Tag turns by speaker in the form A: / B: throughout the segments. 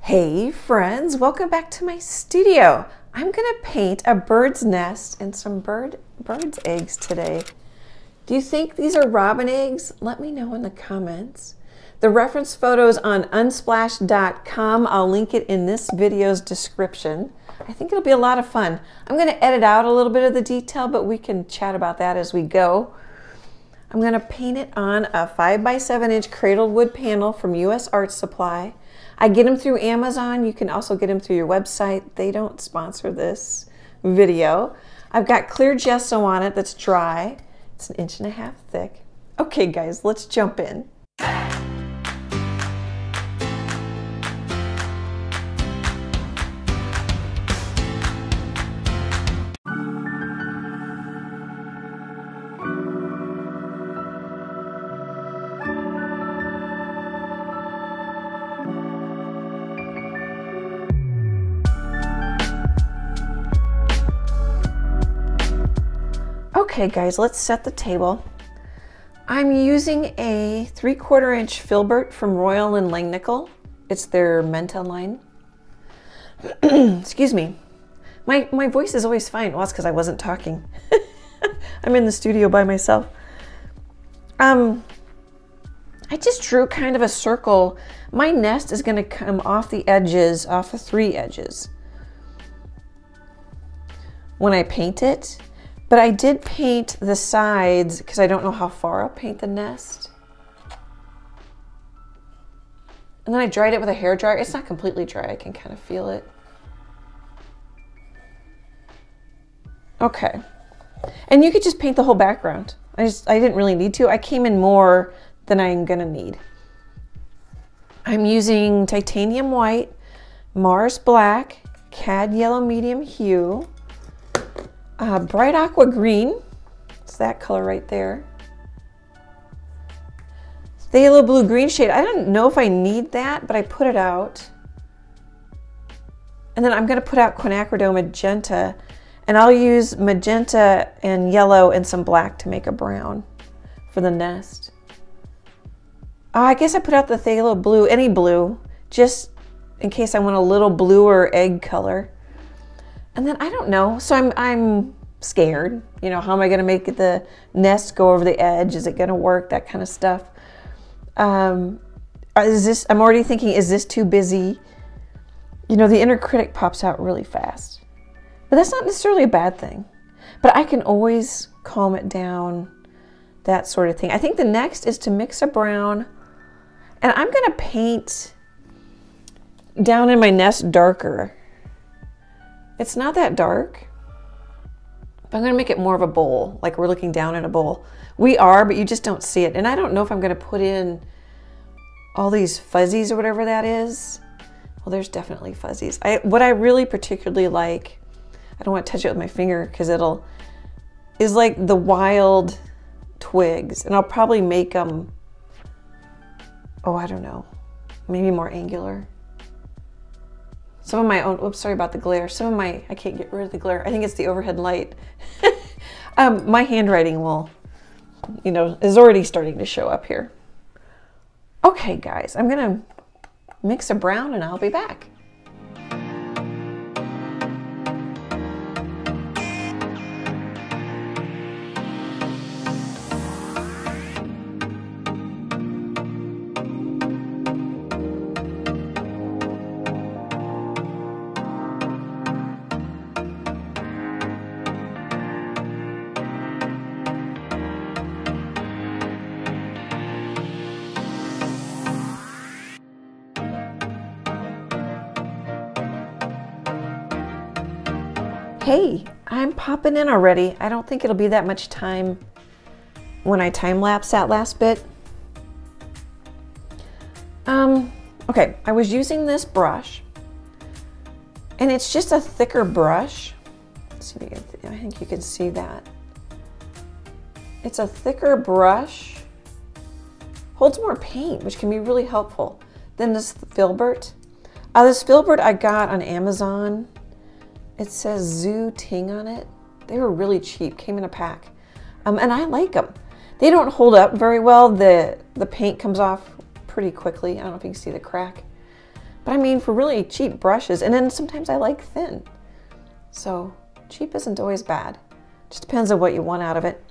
A: Hey friends, welcome back to my studio. I'm gonna paint a bird's nest and some bird's eggs today. Do you think these are robin eggs? Let me know in the comments. The reference photo's on unsplash.com. I'll link it in this video's description. I think it'll be a lot of fun. I'm gonna edit out a little bit of the detail, but we can chat about that as we go. I'm gonna paint it on a 5x7 inch cradled wood panel from US Art Supply. I get them through Amazon. You can also get them through your website. They don't sponsor this video. I've got clear gesso on it that's dry. It's 1.5 inches thick. Okay guys, let's jump in. Okay guys, let's set the table. I'm using a 3/4 inch filbert from Royal and Langnickel. It's their Magenta line. Excuse me. My voice is always fine. Well, that's because I wasn't talking. I'm in the studio by myself. I just drew kind of a circle. My nest is going to come off the edges, off the 3 edges when I paint it. But I did paint the sides because I don't know how far I'll paint the nest. And then I dried it with a hairdryer. It's not completely dry. I can kind of feel it. Okay. And you could just paint the whole background. I didn't really need to. I came in more than I'm gonna need. I'm using titanium white, Mars black, cad yellow medium hue, Bright Aqua Green, it's that color right there. Phthalo blue green shade. I don't know if I need that, but I put it out. And then I'm going to put out Quinacridone Magenta, and I'll use magenta and yellow and some black to make a brown for the nest. I guess I put out the phthalo blue, any blue, just in case I want a little bluer egg color. And then I don't know, so I'm scared. You know, how am I gonna make the nest go over the edge? Is it gonna work? That kind of stuff. I'm already thinking, is this too busy? You know, the inner critic pops out really fast. But that's not necessarily a bad thing. But I can always calm it down, that sort of thing. I think the next is to mix a brown, and I'm gonna paint down in my nest darker. It's not that dark, but I'm gonna make it more of a bowl, like we're looking down in a bowl. We are, but you just don't see it. And I don't know if I'm gonna put in all these fuzzies or whatever that is. Well, there's definitely fuzzies. What I really particularly like, I don't want to touch it with my finger because is like the wild twigs. And I'll probably make them, oh, I don't know, maybe more angular. Some of my own, oops, sorry about the glare. Some of my, I can't get rid of the glare. I think it's the overhead light. My handwriting will, you know, is already starting to show up here. Okay, guys, I'm gonna mix a brown and I'll be back. Hey, I'm popping in already. I don't think it'll be that much time when I time lapse that last bit. Okay, I was using this brush, and it's just a thicker brush. Let's see if you can, I think you can see that. It's a thicker brush, holds more paint, which can be really helpful than this filbert. This filbert I got on Amazon. It says Zoo Ting on it. They were really cheap, came in a pack. And I like them. They don't hold up very well. The paint comes off pretty quickly. I don't know if you can see the crack. But I mean, for really cheap brushes, and then sometimes I like thin. So cheap isn't always bad. Just depends on what you want out of it.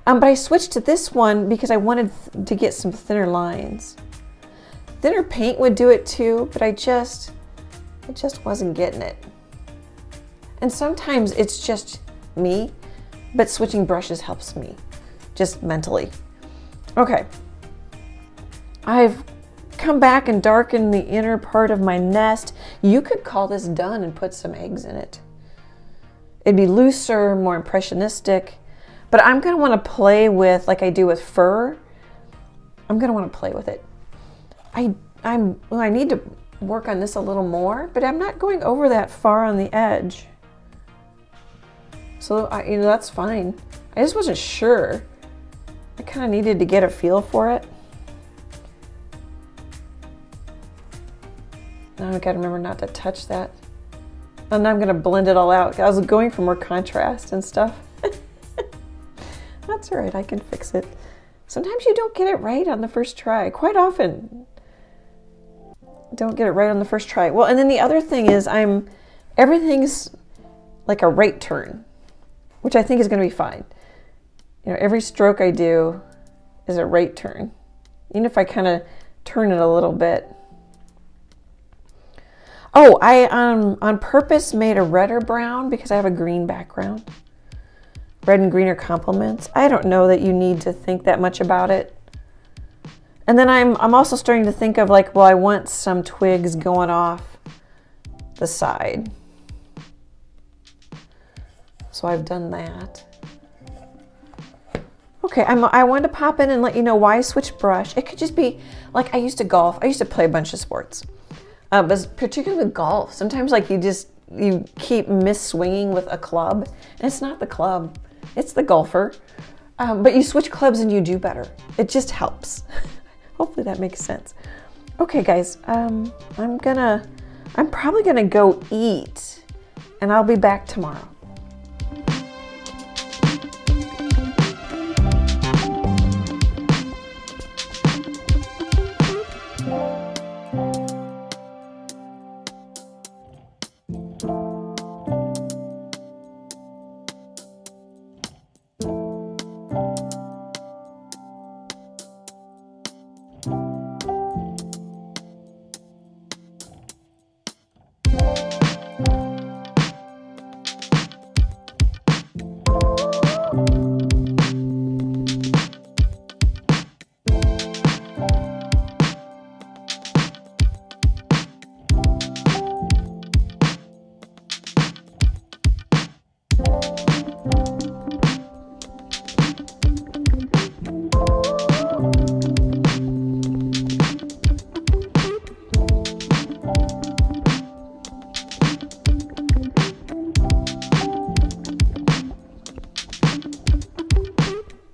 A: But I switched to this one because I wanted to get some thinner lines. Thinner paint would do it too, but I just wasn't getting it. And sometimes it's just me, but switching brushes helps me, just mentally. Okay, I've come back and darkened the inner part of my nest. You could call this done and put some eggs in it. It'd be looser, more impressionistic, but I'm gonna wanna play with, like I do with fur, I'm gonna wanna play with it. I need to work on this a little more, but I'm not going over that far on the edge. So, you know, that's fine. I just wasn't sure. I kind of needed to get a feel for it. Now I gotta remember not to touch that. And I'm gonna blend it all out. I was going for more contrast and stuff. That's all right, I can fix it. Sometimes you don't get it right on the first try. Quite often, don't get it right on the first try. Well, and then the other thing is everything's like a right turn, which I think is gonna be fine. You know, every stroke I do is a right turn. Even if I kind of turn it a little bit. Oh, I on purpose made a redder brown because I have a green background. Red and green are complements. I don't know that you need to think that much about it. And then I'm also starting to think of like, well, I want some twigs going off the side. So I've done that. Okay, I wanted to pop in and let you know why I switched brush. It could just be, like I used to golf. I used to play a bunch of sports. But particularly with golf, sometimes like you keep miss-swinging with a club, and it's not the club, it's the golfer. But you switch clubs and you do better. It just helps. Hopefully that makes sense. Okay guys, I'm probably gonna go eat, and I'll be back tomorrow.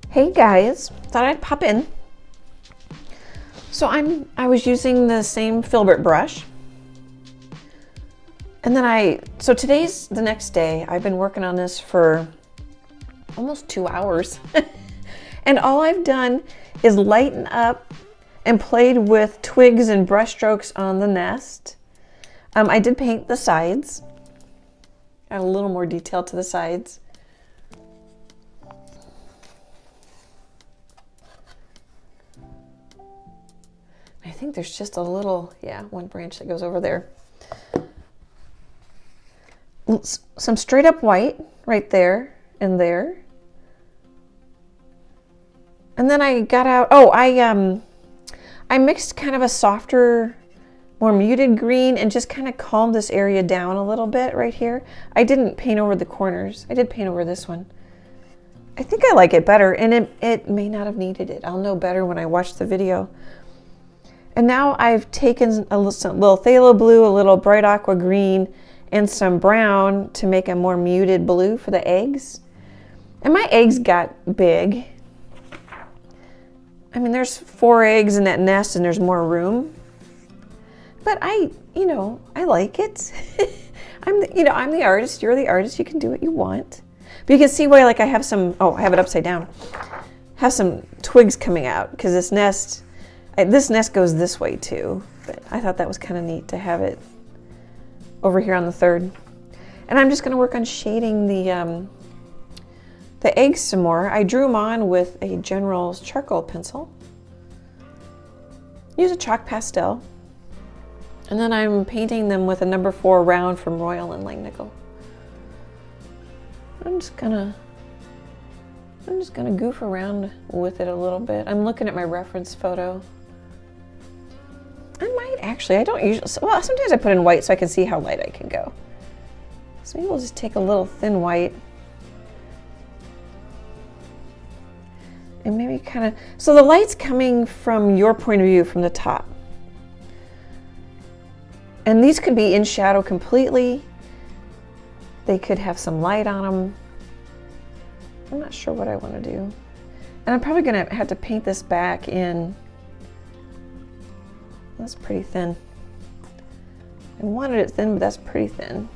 A: Hey guys, thought I'd pop in. So I was using the same filbert brush. And then so today's the next day. I've been working on this for almost 2 hours. And all I've done is lighten up and played with twigs and brush strokes on the nest. I did paint the sides. Add a little more detail to the sides. I think there's just a little, yeah, one branch that goes over there. Some straight up white right there and there. And then I got out, I mixed kind of a softer, more muted green and just kind of calmed this area down a little bit right here. I didn't paint over the corners. I did paint over this one. I think I like it better, and it may not have needed it. I'll know better when I watch the video. And now I've taken a little phthalo blue, a little bright aqua green, and some brown to make a more muted blue for the eggs. And my eggs got big. I mean, there's 4 eggs in that nest and there's more room. But I like it. I'm the artist, you're the artist, you can do what you want. But you can see why, like, I have some, I have it upside down. Have some twigs coming out because this nest, This nest goes this way too, but I thought that was kind of neat to have it over here on the third. And I'm just going to work on shading the eggs some more. I drew them on with a General's charcoal pencil. Use a chalk pastel. And then I'm painting them with a number 4 round from Royal and Langnickel. I'm just gonna goof around with it a little bit. I'm looking at my reference photo. I might actually, I don't usually, well, sometimes I put in white so I can see how light I can go. So maybe we'll just take a little thin white. And maybe kind of, so the light's coming from your point of view from the top. And these could be in shadow completely. They could have some light on them. I'm not sure what I want to do. And I'm probably going to have to paint this back in. That's pretty thin. I wanted it thin, but that's pretty thin.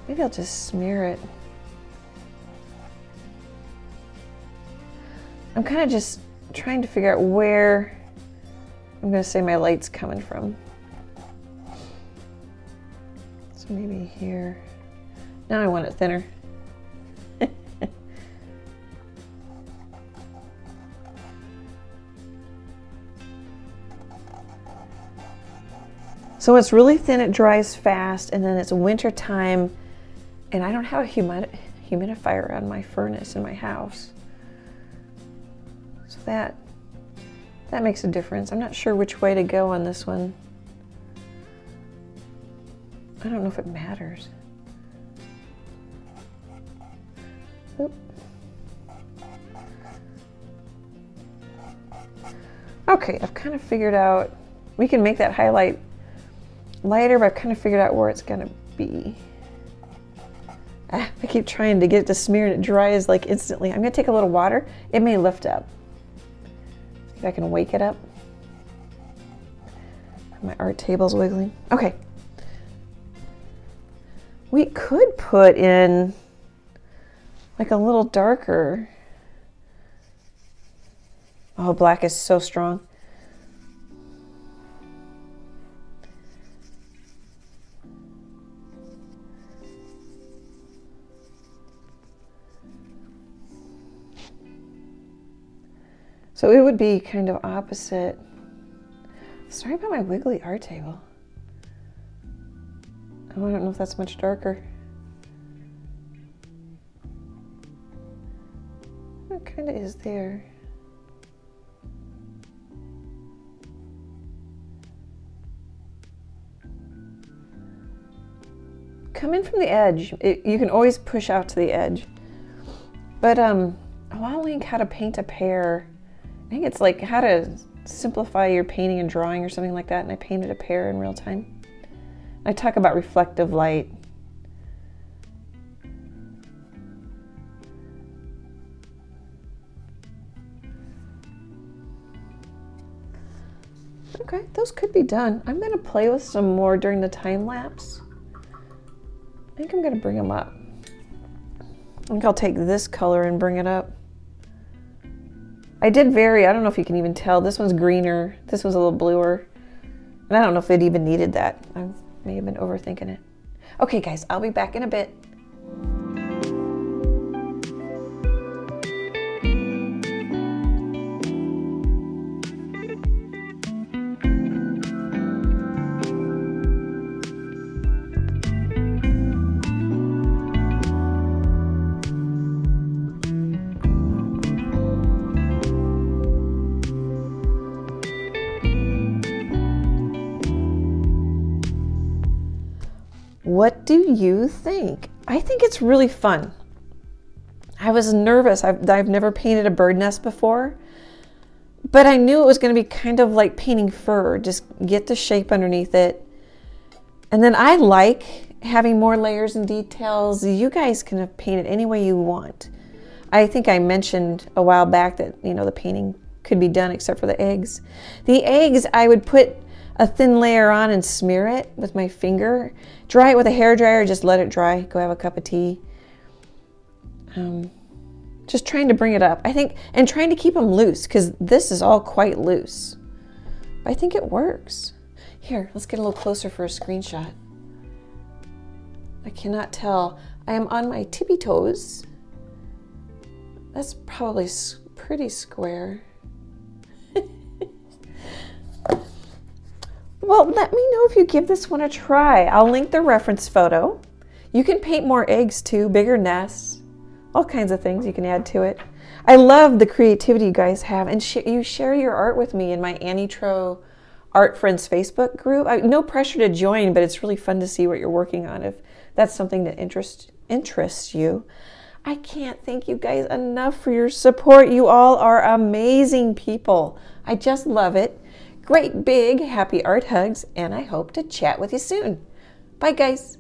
A: Maybe I'll just smear it. I'm kind of just trying to figure out where I'm going to say my light's coming from. So maybe here. Now I want it thinner. So it's really thin, it dries fast, and then it's winter time, and I don't have a humidifier on my furnace in my house. So that makes a difference. I'm not sure which way to go on this one. I don't know if it matters. Oop. Okay, I've kind of figured out, we can make that highlight lighter, but I've kind of figured out where it's gonna be. I keep trying to get it to smear and it dries like instantly. I'm gonna take a little water. It may lift up. See if I can wake it up. My art table's wiggling. Okay. We could put in like a little darker. Oh, black is so strong. So it would be kind of opposite. Sorry about my wiggly art table. Oh, I don't know if that's much darker. It kind of is there. Come in from the edge. You can always push out to the edge. But I'll link how to paint a pear. I think it's like how to simplify your painting and drawing or something like that, and I painted a pear in real time. I talk about reflective light. Okay, those could be done. I'm going to play with some more during the time lapse. I think I'm going to bring them up. I think I'll take this color and bring it up. I did vary, I don't know if you can even tell. This one's greener, this one's a little bluer. And I don't know if it even needed that. I may have been overthinking it. Okay guys, I'll be back in a bit. What do you think? I think it's really fun. I was nervous. I've never painted a bird nest before, but I knew it was going to be kind of like painting fur. Just get the shape underneath it. And then I like having more layers and details. You guys can paint it any way you want. I think I mentioned a while back that, you know, the painting could be done except for the eggs. The eggs, I would put a thin layer on and smear it with my finger. Dry it with a hairdryer, just let it dry. Go have a cup of tea. Just trying to bring it up. I think, and trying to keep them loose, because this is all quite loose. I think it works. Here, let's get a little closer for a screenshot. I cannot tell. I am on my tippy toes. That's probably pretty square. Well, let me know if you give this one a try. I'll link the reference photo. You can paint more eggs too, bigger nests, all kinds of things you can add to it. I love the creativity you guys have, and you share your art with me in my Leslee Troe Art Friends Facebook group. No pressure to join, but it's really fun to see what you're working on if that's something that interests you. I can't thank you guys enough for your support. You all are amazing people. I just love it. Great big happy art hugs, and I hope to chat with you soon. Bye guys.